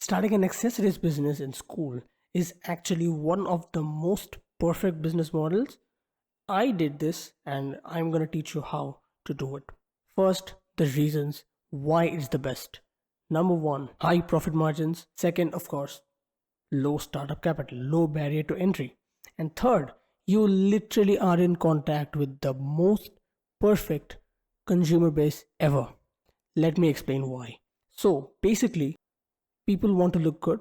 Starting an accessories business in school is actually one of the most perfect business models. I did this and I'm going to teach you how to do it. First, the reasons why it's the best. Number one, high profit margins. Second, of course, low startup capital, low barrier to entry. And third, you literally are in contact with the most perfect consumer base ever. Let me explain why. So basically, people want to look good,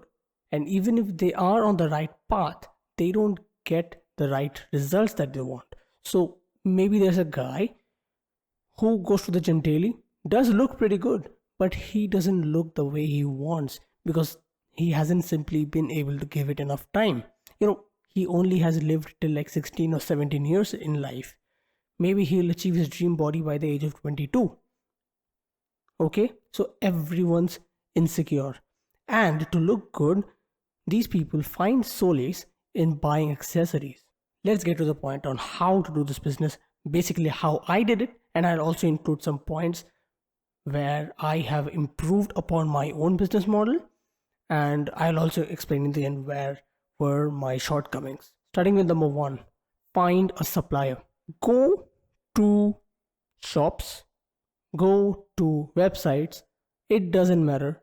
and even if they are on the right path, they don't get the right results that they want. So maybe there's a guy who goes to the gym daily, does look pretty good, but he doesn't look the way he wants because he hasn't simply been able to give it enough time. He only has lived till like 16 or 17 years in life. Maybe he'll achieve his dream body by the age of 22. Okay, so everyone's insecure, and to look good, these people find solace in buying accessories. Let's get to the point on how to do this business, basically how I did it, and I'll also include some points where I have improved upon my own business model, and I'll also explain in the end where were my shortcomings. Starting with number one, find a supplier. Go to shops, go to websites, it doesn't matter.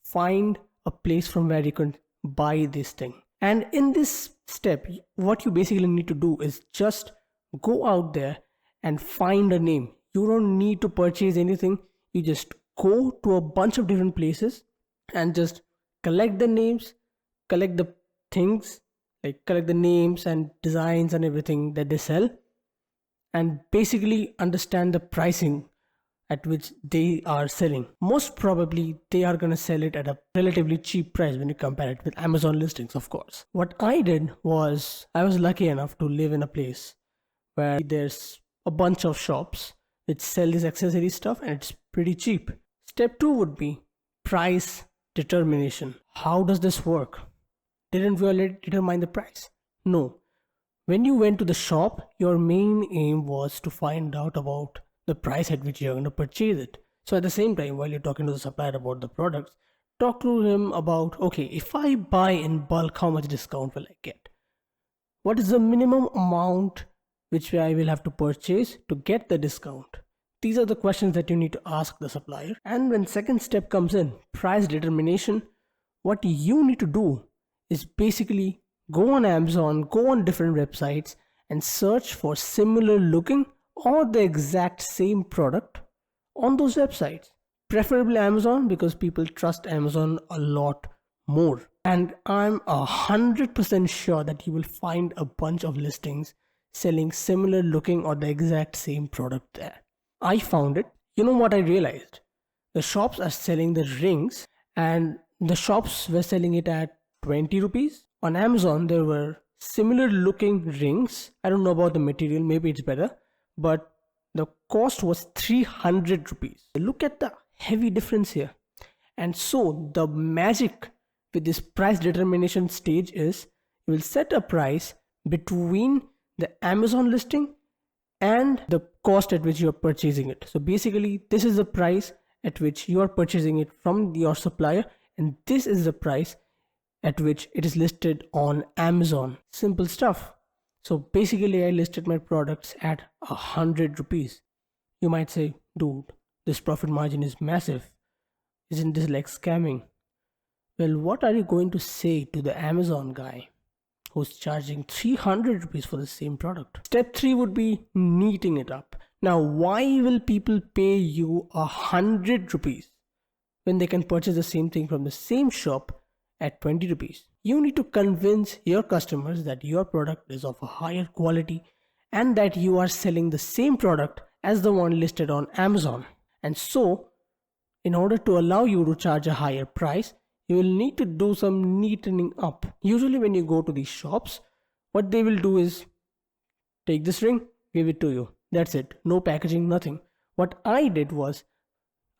Find a place from where you can buy this thing. And in this step, what you basically need to do is just go out there and find a name. You don't need to purchase anything. You just go to a bunch of different places and just collect the names, collect the things, like collect the names and designs and everything that they sell, and basically understand the pricing at which they are selling. Most probably they are going to sell it at a relatively cheap price when you compare it with Amazon listings, of course. What I did was I was lucky enough to live in a place where there's a bunch of shops which sell this accessory stuff and it's pretty cheap. Step 2 would be price determination. How does this work? Didn't we already determine the price? No. When you went to the shop, your main aim was to find out about the price at which you're going to purchase it. So at the same time, while you're talking to the supplier about the products, talk to him about, okay, if I buy in bulk, how much discount will I get? What is the minimum amount which I will have to purchase to get the discount? These are the questions that you need to ask the supplier. And when second step comes in, price determination, what you need to do is basically go on Amazon, go on different websites and search for similar looking or the exact same product on those websites. Preferably Amazon, because people trust Amazon a lot more. And I'm 100% sure that you will find a bunch of listings selling similar looking or the exact same product there. I found it. You know what I realized? The shops are selling the rings, and the shops were selling it at 20 rupees. On Amazon, there were similar looking rings. I don't know about the material, maybe it's better, but the cost was 300 rupees. Look at the heavy difference here. And so the magic with this price determination stage is you will set a price between the Amazon listing and the cost at which you are purchasing it. So basically, this is the price at which you are purchasing it from your supplier, and this is the price at which it is listed on Amazon. Simple stuff. So basically I listed my products at 100 rupees. You might say, dude, this profit margin is massive. Isn't this like scamming? Well, what are you going to say to the Amazon guy who's charging 300 rupees for the same product? Step 3 would be neating it up. Now, why will people pay you 100 rupees when they can purchase the same thing from the same shop at 20 rupees? You need to convince your customers that your product is of a higher quality and that you are selling the same product as the one listed on Amazon. And so, in order to allow you to charge a higher price, you will need to do some neatening up. Usually when you go to these shops, what they will do is take this ring, give it to you. That's it. No packaging, nothing. What I did was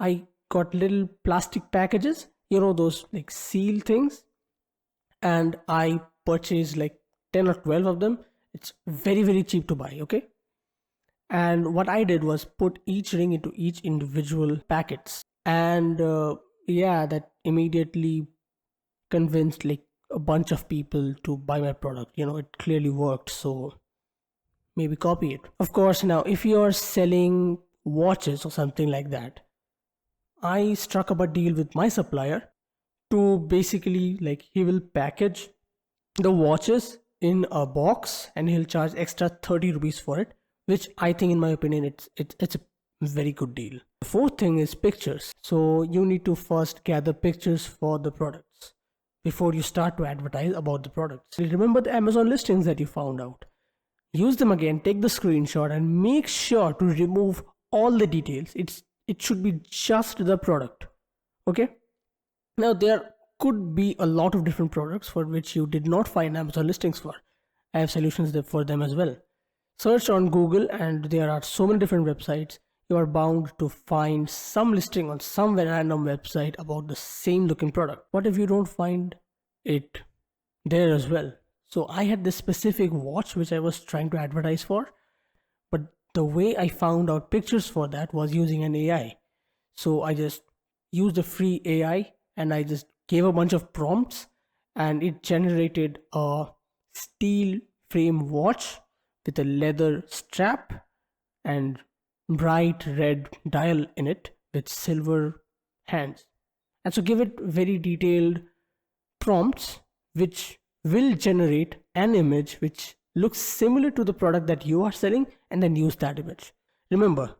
I got little plastic packages, those like seal things, and I purchased like 10 or 12 of them. It's very, very cheap to buy, okay? And what I did was put each ring into each individual packets. And yeah, that immediately convinced like a bunch of people to buy my product. It clearly worked, so maybe copy it. Of course, now if you're selling watches or something like that, I struck up a deal with my supplier to basically, like, he will package the watches in a box and he'll charge extra 30 rupees for it, which I think, in my opinion, it's a very good deal. The fourth thing is pictures. So you need to first gather pictures for the products before you start to advertise about the products. Remember the Amazon listings that you found out. Use them again, take the screenshot and make sure to remove all the details. It should be just the product. Okay? Now there could be a lot of different products for which you did not find Amazon listings for. I have solutions for them as well. Search on Google and there are so many different websites. You are bound to find some listing on some random website about the same looking product. What if you don't find it there as well? So I had this specific watch which I was trying to advertise for, but the way I found out pictures for that was using an AI. So I just used a free AI and I just gave a bunch of prompts and it generated a steel frame watch with a leather strap and bright red dial in it with silver hands. And so give it very detailed prompts which will generate an image which looks similar to the product that you are selling, and then use that image. Remember,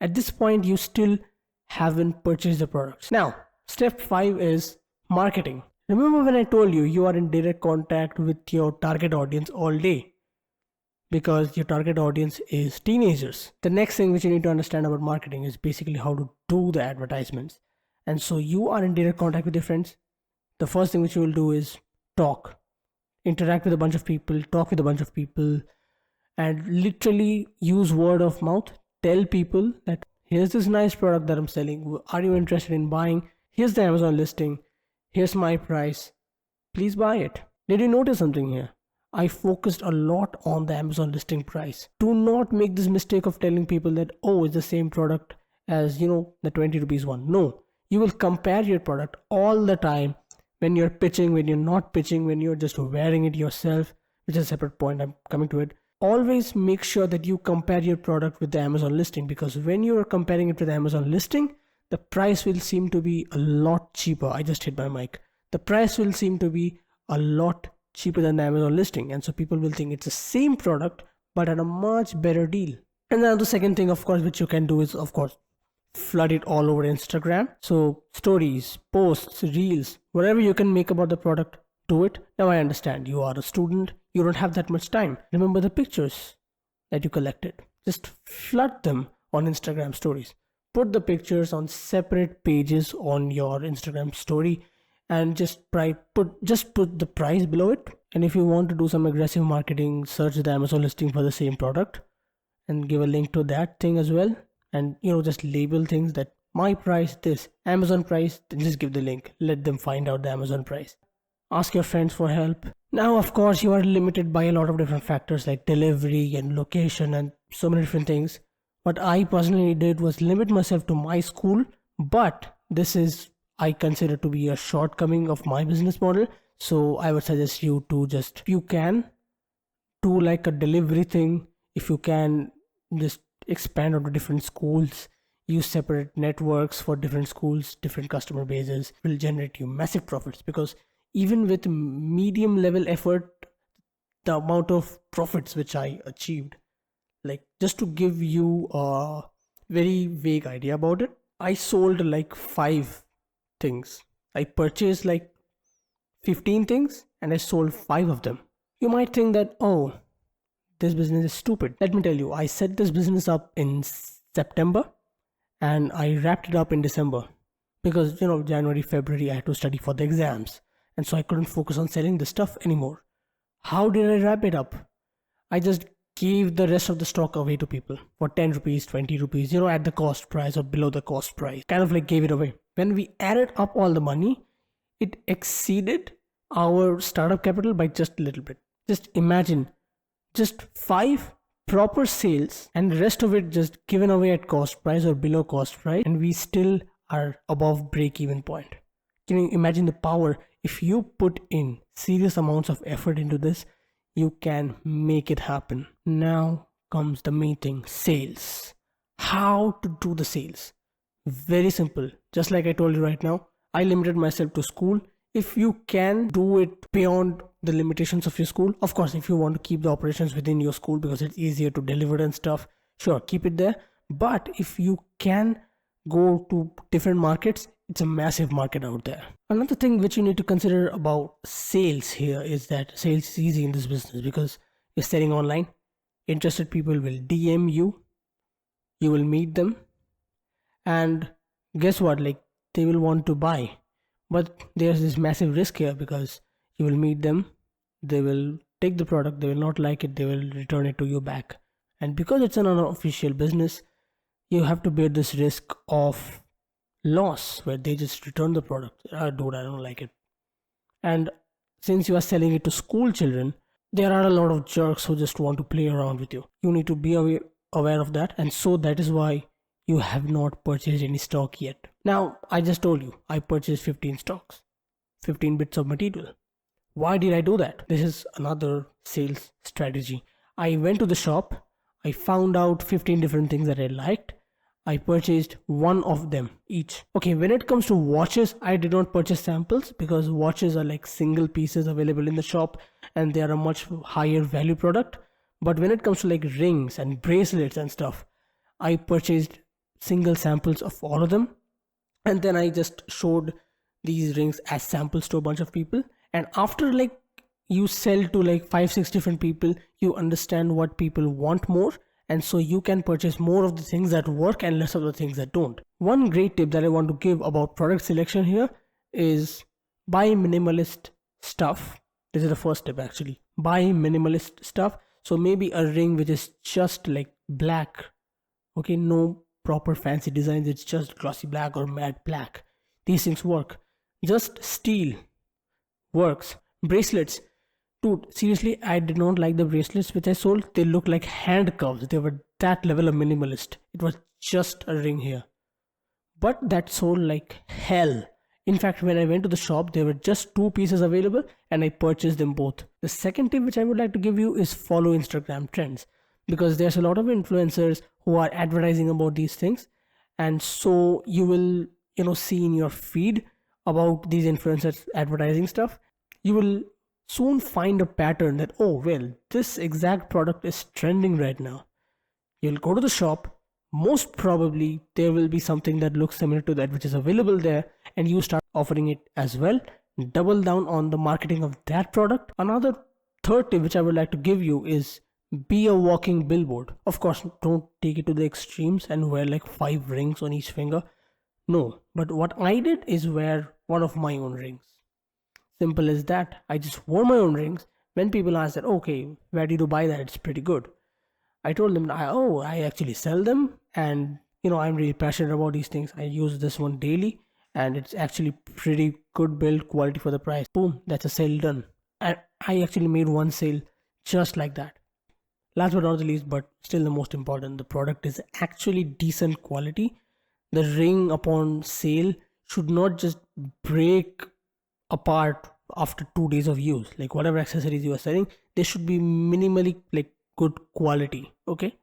at this point you still haven't purchased the products. Now, step 5 is marketing. Remember when I told you are in direct contact with your target audience all day because your target audience is teenagers. The next thing which you need to understand about marketing is basically how to do the advertisements. And so you are in direct contact with your friends. The first thing which you will do is talk. Interact with a bunch of people, talk with a bunch of people, and literally use word of mouth. Tell people that here's this nice product that I'm selling. Are you interested in buying? Here's the Amazon listing. Here's my price. Please buy it. Did you notice something here? I focused a lot on the Amazon listing price. Do not make this mistake of telling people that, oh, it's the same product as, the 20 rupees one. No, you will compare your product all the time. When you're pitching, when you're not pitching, when you're just wearing it yourself, which is a separate point, I'm coming to it. Always make sure that you compare your product with the Amazon listing, because when you are comparing it with the Amazon listing, the price will seem to be a lot cheaper. I just hit my mic. The price will seem to be a lot cheaper than the Amazon listing. And so people will think it's the same product, but at a much better deal. And then the second thing, of course, which you can do is, of course, flood it all over Instagram. So stories, posts, reels, whatever you can make about the product, do it. Now I understand you are a student, you don't have that much time. Remember the pictures that you collected. Just flood them on Instagram stories. Put the pictures on separate pages on your Instagram story and just put the price below it. And if you want to do some aggressive marketing, search the Amazon listing for the same product and give a link to that thing as well. And just label things that my price this, Amazon price, then just give the link. Let them find out the Amazon price. Ask your friends for help. Now, of course, you are limited by a lot of different factors like delivery and location and so many different things. What I personally did was limit myself to my school, but this is, I consider, to be a shortcoming of my business model. So I would suggest you to just, if you can, do like a delivery thing. If you can, just expand onto different schools, use separate networks for different schools, different customer bases, will generate you massive profits. Because even with medium level effort, the amount of profits which I achieved, like, just to give you a very vague idea about it, I sold like 5 things. I purchased like 15 things and I sold 5 of them. You might think that, oh, this business is stupid. Let me tell you, I set this business up in September and I wrapped it up in December because, January, February, I had to study for the exams. And so I couldn't focus on selling the stuff anymore. How did I wrap it up? I just gave the rest of the stock away to people for 10 rupees, 20 rupees, at the cost price or below the cost price. Kind of like gave it away. When we added up all the money, it exceeded our startup capital by just a little bit. Just imagine, just 5 proper sales and the rest of it just given away at cost price or below cost price, and we still are above break even point. Can you imagine the power? If you put in serious amounts of effort into this, you can make it happen. Now comes the main thing, sales. How to do the sales? Very simple. Just like I told you right now, I limited myself to school. If you can do it beyond the limitations of your school, of course, if you want to keep the operations within your school because it's easier to deliver and stuff, sure, keep it there. But if you can go to different markets, it's a massive market out there. Another thing which you need to consider about sales here is that sales is easy in this business because you're selling online. Interested people will DM you, you will meet them, and guess what? Like, they will want to buy. But there's this massive risk here because you will meet them, they will take the product, they will not like it, they will return it to you back. And because it's an unofficial business, you have to bear this risk of loss where they just return the product. Dude, I don't like it. And since you are selling it to school children, there are a lot of jerks who just want to play around with you. You need to be aware of that, and so that is why you have not purchased any stock yet. Now, I just told you, I purchased 15 stocks, 15 bits of material. Why did I do that? This is another sales strategy. I went to the shop, I found out 15 different things that I liked. I purchased one of them each. Okay, when it comes to watches, I did not purchase samples because watches are like single pieces available in the shop and they are a much higher value product. But when it comes to like rings and bracelets and stuff, I purchased single samples of all of them, and then I just showed these rings as samples to a bunch of people. And after like you sell to like 5-6 different people, you understand what people want more, and so you can purchase more of the things that work and less of the things that don't. One great tip that I want to give about product selection here is buy minimalist stuff. This is the first tip actually. Buy minimalist stuff. So maybe a ring which is just like black, okay, no proper fancy designs, it's just glossy black or matte black. These things work. Just steel works. Bracelets, dude, seriously, I did not like the bracelets which I sold. They looked like handcuffs. They were that level of minimalist. It was just a ring here, but that sold like hell. In fact, when I went to the shop, there were just 2 pieces available and I purchased them both. The second tip which I would like to give you is follow Instagram trends, because there's a lot of influencers who are advertising about these things, and so you will see in your feed about these influencers advertising stuff. You will soon find a pattern that, oh well, this exact product is trending right now. You'll go to the shop, most probably there will be something that looks similar to that which is available there, and you start offering it as well. Double down on the marketing of that product. Another third tip which I would like to give you is be a walking billboard. Of course, don't take it to the extremes and wear like 5 rings on each finger. No, but what I did is wear one of my own rings. Simple as that. I just wore my own rings. When people asked that, okay, where did you buy that? It's pretty good. I told them, I actually sell them, and I'm really passionate about these things. I use this one daily, and it's actually pretty good build quality for the price. Boom, that's a sale done. And I actually made one sale just like that. Last but not the least, but still the most important, the product is actually decent quality. The ring upon sale should not just break apart after 2 days of use. Like whatever accessories you are selling, they should be minimally like good quality. Okay,